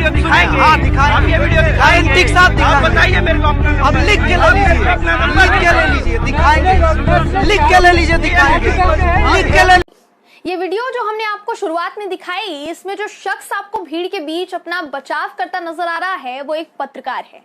Video दिखाएंगे? हाँ दिखाएंगे। आप ये वीडियो दिखाएंगे? एक साथ दिखाएंगे। बताइए मेरे को अपना अब लिख के ले लीजिए, लिख के ले लीजिए, दिखाएंगे। लिख के ले लीजिए, दिखाएंगे। लिख के ले। ये वीडियो जो हमने आपको शुरुआत में दिखाई, इसमें जो शख्स आपको भीड़ के बीच अपना बचाव करता नजर आ रहा है वो एक पत्रकार है।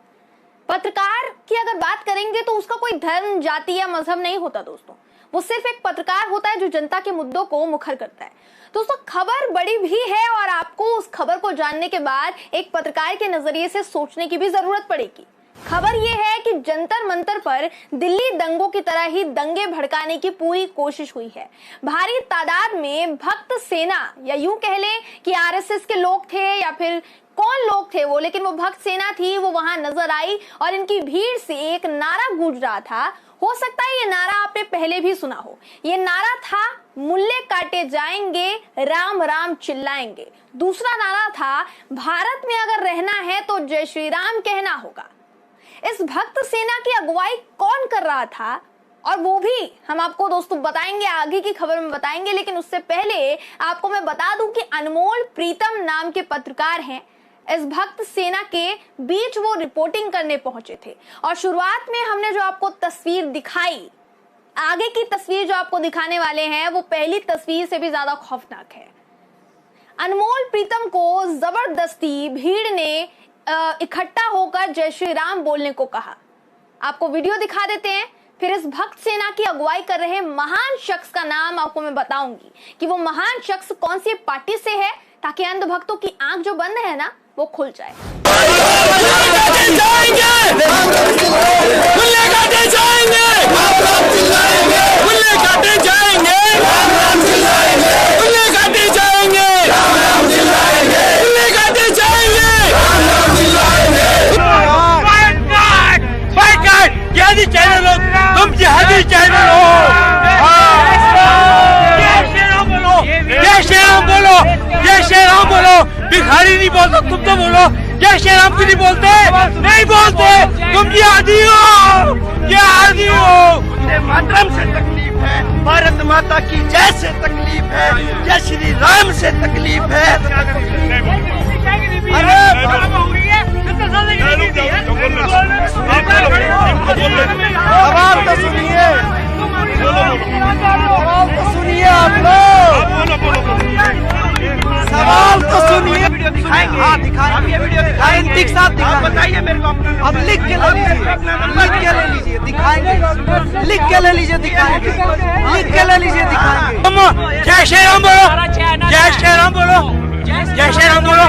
पत्रकार की अगर बात करेंगे तो उसका कोई धर्म, जाति या मजहब नहीं होता दोस्तों। वो सिर्फ एक पत्रकार होता है जो जनता के मुद्दों को मुखर करता है। दोस्तों खबर बड़ी भी है और आपको उस खबर को जानने के बाद एक पत्रकार के नजरिए से सोचने की भी जरूरत पड़ेगी। खबर यह है कि जंतर मंतर पर दिल्ली दंगों की तरह ही दंगे भड़काने की पूरी कोशिश हुई है। भारी तादाद में भक्त सेना या यूं कह लें कि आरएसएस के लोग थे या फिर कौन लोग थे वो, लेकिन वो भक्त सेना थी, वो वहां नजर आई और इनकी भीड़ से एक नारा गूंज रहा था। हो सकता है ये नारा आपने पहले भी सुना हो। ये नारा था मुल्ले काटे जाएंगे, राम राम चिल्लाएंगे। दूसरा नारा था भारत में अगर रहना है तो जय श्री राम कहना होगा। इस भक्त सेना की अगुवाई कौन कर रहा था और वो भी हम आपको दोस्तों बताएंगे, आगे की खबर में बताएंगे। लेकिन उससे पहले आपको मैं बता दूं कि अनमोल प्रीतम नाम के पत्रकार हैं। इस भक्त सेना के बीच वो रिपोर्टिंग करने पहुंचे थे और शुरुआत में हमने जो आपको तस्वीर दिखाई, आगे की तस्वीर जो आपको दिखाने वाले हैं वो पहली तस्वीर से भी ज्यादा खौफनाक है। अनमोल प्रीतम को जबरदस्ती भीड़ ने इकट्ठा होकर जय श्री राम बोलने को कहा। आपको वीडियो दिखा देते हैं, फिर इस भक्त सेना की अगुवाई कर रहे महान शख्स का नाम आपको मैं बताऊंगी कि वो महान शख्स कौन सी पार्टी से है, ताकि अंध भक्तों की आंख जो बंद है ना वो खुल जाए। चैनल हो तुम, जिहादी चैनल हो। जय श्री राम बोलो, जय श्री राम बोलो। भिखारी नहीं बोलते, तुम तो बोलो जय श्री राम। क्यों नहीं बोलते? नहीं बोलते, तुम जिहादी हो, जिहादी हो। मुझे मातरम से तकलीफ है, भारत माता की जय से तकलीफ है, जय श्री राम से तकलीफ है। सवाल तो सुनिए, सवाल तो सुनिए आप लोग, सवाल तो सुनिए। वीडियो दिखाएंगे? हाँ दिखाएंगे। आप ये वीडियो दिखाएंगे? एक साथ दिखाएंगे। बताइए मेरे को अपना। अब लिख के ले लीजिए, लिख के ले लीजिए, दिखाएंगे। लिख के ले लीजिए, दिखाएंगे। लिख के ले लीजिए, दिखाएंगे। जय श्री राम बोलो, जय श्री राम बोलो, जय श्री राम बोलो।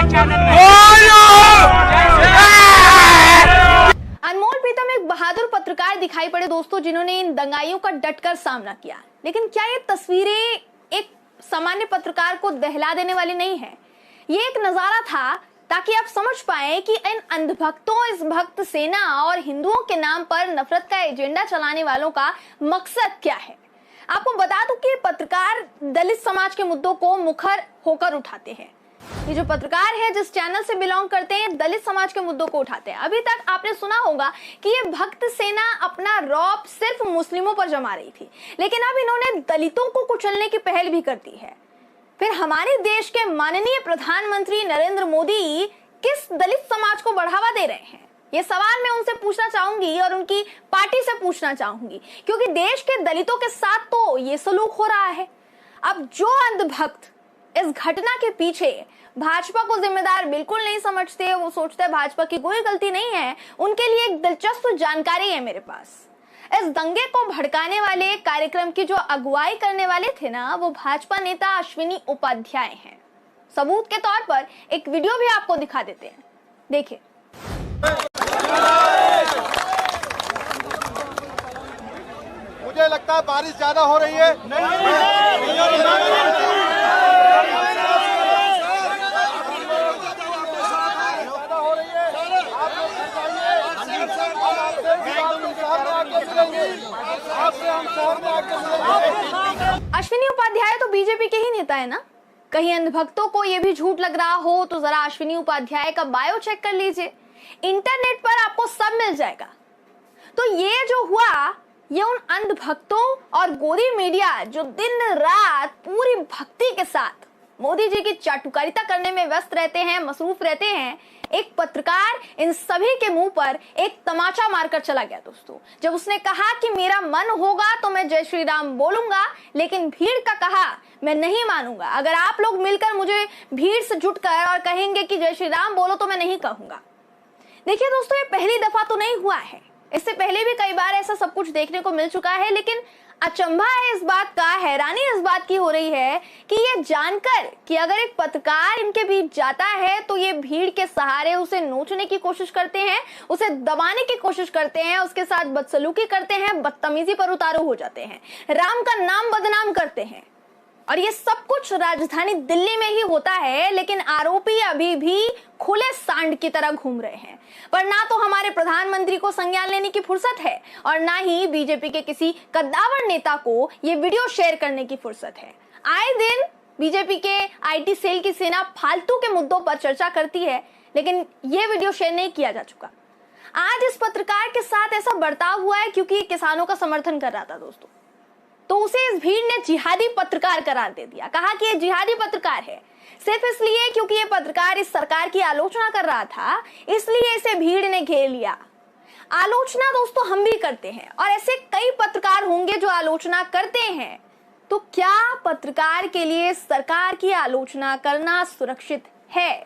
अनमोल प्रीतम एक बहादुर पत्रकार दिखाई पड़े दोस्तों, जिन्होंने इन दंगाइयों का डटकर सामना किया। लेकिन क्या ये तस्वीरें एक सामान्य पत्रकार को दहला देने वाली नहीं है? ये एक नजारा था ताकि आप समझ पाए कि इन अंधभक्तों, इस भक्त सेना और हिंदुओं के नाम पर नफरत का एजेंडा चलाने वालों का मकसद क्या है। आपको बता दूं कि पत्रकार दलित समाज के मुद्दों को मुखर होकर उठाते हैं। ये जो पत्रकार है जिस चैनल से बिलोंग करते हैं, दलित समाज के मुद्दों को उठाते हैं। अभी तक आपने सुना होगा कि ये भक्त सेना अपना रौब सिर्फ मुस्लिमों पर जमा रही थी, लेकिन अब इन्होंने दलितों को कुचलने की पहल भी कर दी है। फिर हमारे देश के माननीय प्रधानमंत्री नरेंद्र मोदी किस दलित समाज को बढ़ावा दे रहे हैं? ये सवाल मैं उनसे पूछना चाहूंगी और उनकी पार्टी से पूछना चाहूंगी, क्योंकि देश के दलितों के साथ तो ये सलूक हो रहा है। अब जो अंधभक्त इस घटना के पीछे भाजपा को जिम्मेदार बिल्कुल नहीं समझते, वो सोचते हैं भाजपा की कोई गलती नहीं है, उनके लिए एक दिलचस्प जानकारी है मेरे पास। इस दंगे को भड़काने वाले कार्यक्रम की जो अगुवाई करने वाले थे ना, वो भाजपा नेता अश्विनी उपाध्याय हैं। सबूत के तौर पर एक वीडियो भी आपको दिखा देते हैं, देखिए। मुझे लगता है बारिश ज्यादा हो रही है। अश्विनी उपाध्याय तो बीजेपी के ही नेता है ना। कहीं अंधभक्तों को यह भी झूठ लग रहा हो तो जरा अश्विनी उपाध्याय का बायो चेक कर लीजिए, इंटरनेट पर आपको सब मिल जाएगा। तो ये जो हुआ, ये उन अंधभक्तों और गोदी मीडिया जो दिन रात पूरी भक्ति के साथ मोदी जी की चाटुकारिता करने में व्यस्त रहते हैं, मसरूफ रहते हैं, एक पत्रकार इन सभी के मुंह पर एक तमाचा मारकर चला गया दोस्तों, जब उसने कहा कि मेरा मन होगा तो मैं जय श्री राम बोलूंगा, लेकिन भीड़ का कहा मैं नहीं मानूंगा। अगर आप लोग मिलकर मुझे भीड़ से जुटकर और कहेंगे कि जय श्री राम बोलो तो मैं नहीं कहूंगा। देखिए दोस्तों, ये पहली दफा तो नहीं हुआ है, इससे पहले भी कई बार ऐसा सब कुछ देखने को मिल चुका है, लेकिन अचंभा है इस बात का, हैरानी इस बात की हो रही है कि ये जानकर कि अगर एक पत्रकार इनके बीच जाता है तो ये भीड़ के सहारे उसे नोचने की कोशिश करते हैं, उसे दबाने की कोशिश करते हैं, उसके साथ बदसलूकी करते हैं, बदतमीजी पर उतारू हो जाते हैं, राम का नाम बदनाम करते हैं। और ये सब कुछ राजधानी दिल्ली में ही होता है, लेकिन आरोपी अभी भी खुले सांड की तरह घूम रहे हैं। पर ना तो हमारे प्रधानमंत्री को संज्ञान लेने की फुर्सत है और ना ही बीजेपी के किसी कद्दावर नेता को ये वीडियो शेयर करने की फुर्सत है। आए दिन बीजेपी के आईटी सेल की सेना फालतू के मुद्दों पर चर्चा करती है, लेकिन ये वीडियो शेयर नहीं किया जा चुका। आज इस पत्रकार के साथ ऐसा बर्ताव हुआ है क्योंकि किसानों का समर्थन कर रहा था दोस्तों, तो उसे इस भीड़ ने जिहादी पत्रकार करार दे दिया। कहा कि ये जिहादी पत्रकार है सिर्फ इसलिए क्योंकि ये पत्रकार इस सरकार की आलोचना कर रहा था, इसलिए इसे भीड़ ने घेर लिया। आलोचना दोस्तों हम भी करते हैं और ऐसे कई पत्रकार होंगे जो आलोचना करते हैं, तो क्या पत्रकार के लिए सरकार की आलोचना करना सुरक्षित है?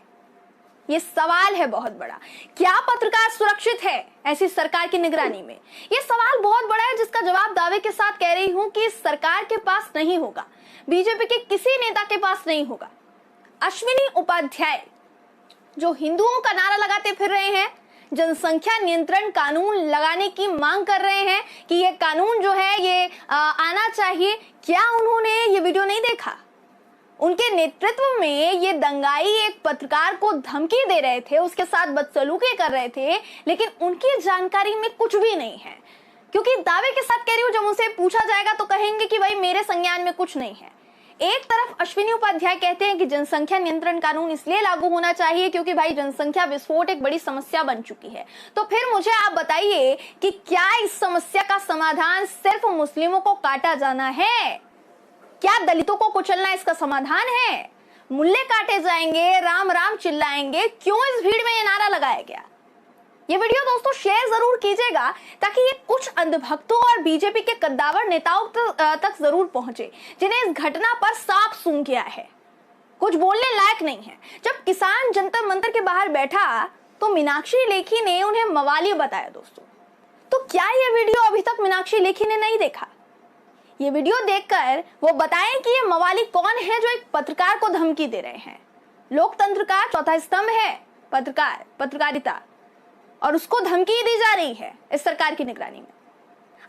ये सवाल है बहुत बड़ा। क्या पत्रकार सुरक्षित है ऐसी सरकार की निगरानी में? ये सवाल बहुत बड़ा है जिसका जवाब दावे के साथ कह रही हूं कि इस सरकार के पास नहीं होगा, बीजेपी के किसी नेता के पास नहीं होगा। अश्विनी उपाध्याय जो हिंदुओं का नारा लगाते फिर रहे हैं, जनसंख्या नियंत्रण कानून लगाने की मांग कर रहे हैं कि ये कानून जो है ये आना चाहिए, क्या उन्होंने ये वीडियो नहीं देखा? उनके नेतृत्व में ये दंगाई एक पत्रकार को धमकी दे रहे थे, उसके साथ बदसलूकी कर रहे थे, लेकिन उनकी जानकारी में कुछ भी नहीं है। क्योंकि दावे के साथ कह रही हूं, जब उनसे पूछा जाएगा तो कहेंगे कि भाई मेरे संज्ञान में कुछ नहीं है। एक तरफ अश्विनी उपाध्याय कहते हैं कि जनसंख्या नियंत्रण कानून इसलिए लागू होना चाहिए क्योंकि भाई जनसंख्या विस्फोट एक बड़ी समस्या बन चुकी है। तो फिर मुझे आप बताइए कि क्या इस समस्या का समाधान सिर्फ मुस्लिमों को काटा जाना है? क्या दलितों को कुचलना इसका समाधान है? मुल्ले काटे जाएंगे, राम राम चिल्लाएंगे, क्यों इस भीड़ में ये नारा लगाया गया? ये वीडियो दोस्तों शेयर जरूर कीजिएगा ताकि ये कुछ अंधभक्तों और बीजेपी के कद्दावर नेताओं तक जरूर पहुंचे जिन्हें इस घटना पर सांप सूंघ गया है, कुछ बोलने लायक नहीं है। जब किसान जंतर मंतर के बाहर बैठा तो मीनाक्षी लेखी ने उन्हें मवाली बताया दोस्तों। तो क्या ये वीडियो अभी तक मीनाक्षी लेखी ने नहीं देखा? ये वीडियो देखकर वो बताएं कि ये मवाली कौन है जो एक पत्रकार को धमकी दे रहे हैं। लोकतंत्र का चौथा स्तंभ है पत्रकारिता, और उसको धमकी दी जा रही है इस सरकार की निगरानी में।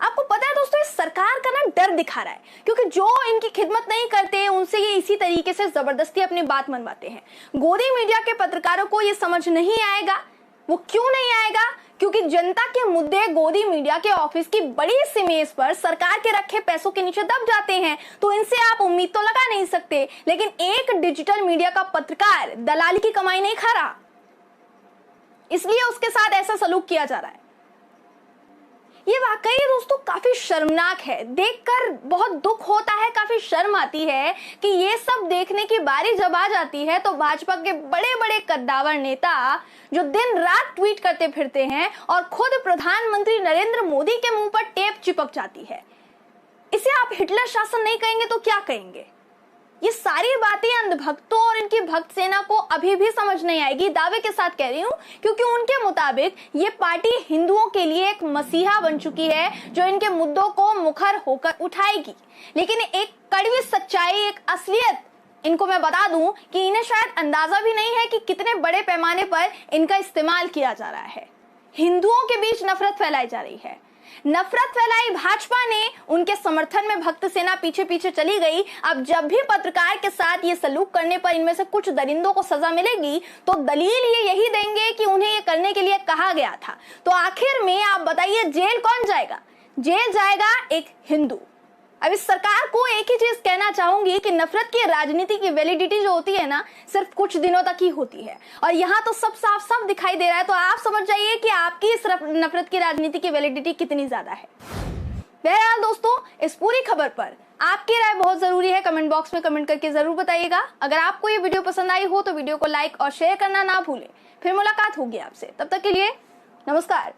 आपको पता है दोस्तों, इस सरकार का ना डर दिखा रहा है क्योंकि जो इनकी खिदमत नहीं करते उनसे ये इसी तरीके से जबरदस्ती अपनी बात मनवाते हैं। गोदी मीडिया के पत्रकारों को ये समझ नहीं आएगा। वो क्यों नहीं आएगा? क्योंकि जनता के मुद्दे गोदी मीडिया के ऑफिस की बड़ी सी मेज पर सरकार के रखे पैसों के नीचे दब जाते हैं, तो इनसे आप उम्मीद तो लगा नहीं सकते। लेकिन एक डिजिटल मीडिया का पत्रकार दलाली की कमाई नहीं खा रहा, इसलिए उसके साथ ऐसा सलूक किया जा रहा है। ये वाकई दोस्तों काफी शर्मनाक है, देखकर बहुत दुख होता है, काफी शर्म आती है कि ये सब देखने की बारी जब आ जाती है तो भाजपा के बड़े बड़े कद्दावर नेता जो दिन रात ट्वीट करते फिरते हैं और खुद प्रधानमंत्री नरेंद्र मोदी के मुंह पर टेप चिपक जाती है। इसे आप हिटलर शासन नहीं कहेंगे तो क्या कहेंगे? ये सारी बातें अंधभक्तों और इनकी भक्त सेना को अभी भी समझ नहीं आएगी, दावे के साथ कह रही हूं, क्योंकि उनके मुताबिक ये पार्टी हिंदुओं के लिए एक मसीहा बन चुकी है जो इनके मुद्दों को मुखर होकर उठाएगी। लेकिन एक कड़वी सच्चाई, एक असलियत इनको मैं बता दूं कि इन्हें शायद अंदाजा भी नहीं है कि कितने बड़े पैमाने पर इनका इस्तेमाल किया जा रहा है। हिंदुओं के बीच नफरत फैलाई जा रही है। नफरत फैलाई भाजपा ने, उनके समर्थन में भक्त सेना पीछे पीछे चली गई। अब जब भी पत्रकार के साथ ये सलूक करने पर इनमें से कुछ दरिंदों को सजा मिलेगी तो दलील ये यही देंगे कि उन्हें ये करने के लिए कहा गया था। तो आखिर में आप बताइए जेल कौन जाएगा? जेल जाएगा एक हिंदू। अब इस सरकार को एक ही चीज कहना चाहूंगी कि नफरत की राजनीति की वैलिडिटी जो होती है ना, सिर्फ कुछ दिनों तक ही होती है, और यहाँ तो सब साफ साफ दिखाई दे रहा है। तो आप समझ जाइए कि आपकी इस नफरत की राजनीति की वैलिडिटी कितनी ज्यादा है। बहरहाल दोस्तों, इस पूरी खबर पर आपकी राय बहुत जरूरी है। कमेंट बॉक्स में कमेंट करके जरूर बताइएगा। अगर आपको ये वीडियो पसंद आई हो तो वीडियो को लाइक और शेयर करना ना भूलें। फिर मुलाकात होगी आपसे, तब तक के लिए नमस्कार।